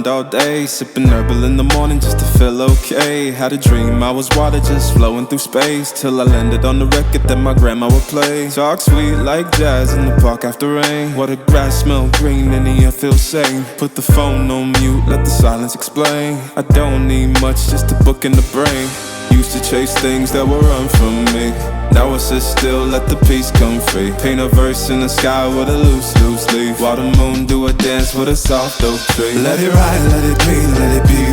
all day, sipping herbal in the morning just to feel okay. Had a dream I was water just flowing through space, till I landed on the record that my grandma would play. Talk sweet like jazz in the park after rain. What the grass smell green and the air feels sane. Put the phone on mute, let the silence explain. I don't need much, just a book in the brain. Used to chase things that would run from me. Now I sit still, let the peace come free. Paint a verse in the sky with a loose leaf, while the moon do a dance with a soft oak tree. Let it ride, let it be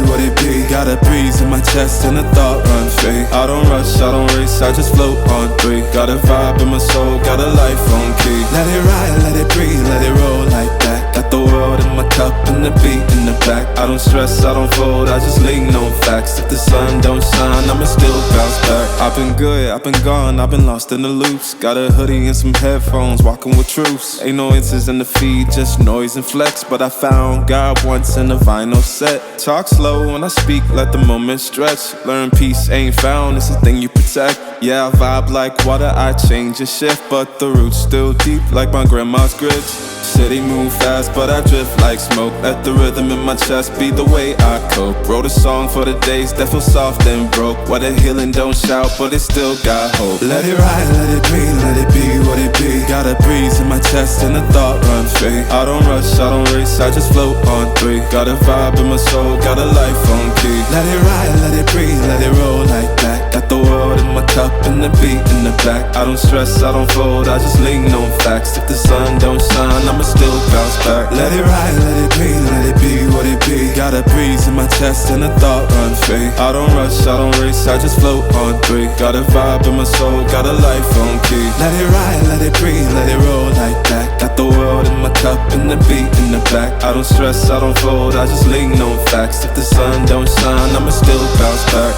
what it be. Got a breeze in my chest and a thought run free. I don't rush, I don't race, I just float on three. Got a vibe in my soul, got a life on key. Let it ride, let it breathe, let it roll like that. Got the world in my cup and the beat in the back. I don't stress, I don't fold, I just lean on facts. If the sun don't shine, I'ma still bounce back. I've been good, I've been gone, I've been lost in the loops. Got a hoodie and some headphones, walking with troops. Ain't no answers in the feed, just noise and flex. But I found God once in a vinyl set. Talk slow when I speak, let the moment stretch. Learn peace ain't found, it's a thing you protect. Yeah, I vibe like water, I change and shift, but the roots still deep like my grandma's grits. City move fast, but I drift like smoke. Let the rhythm in my chest be the way I cope. Wrote a song for the days that feel soft and broke. Where the healing don't shout, but it still got hope. Let it ride, let it be, let it be what it be. Got a breeze in my chest and a thought run free. I don't rush, I don't race, I just float on three. Got a vibe in my soul, got a life on key. Let it ride, let it breathe, let it roll like that. Got the world in my cup and the beat in the back. I don't stress, I don't fold, I just lean on facts. If the sun don't shine, I'ma still bounce back. Let it ride, let it be, let it be what it be. Got a breeze in my chest and a thought run free. I don't rush, I don't race, I just float on three. Got a vibe in my soul, got a life on key. Let it ride, let it breathe, let it roll like that. Got the world in my cup and the beat in the back. I don't stress, I don't fold, I just lean on facts. If the sun don't shine, I'ma still bounce back.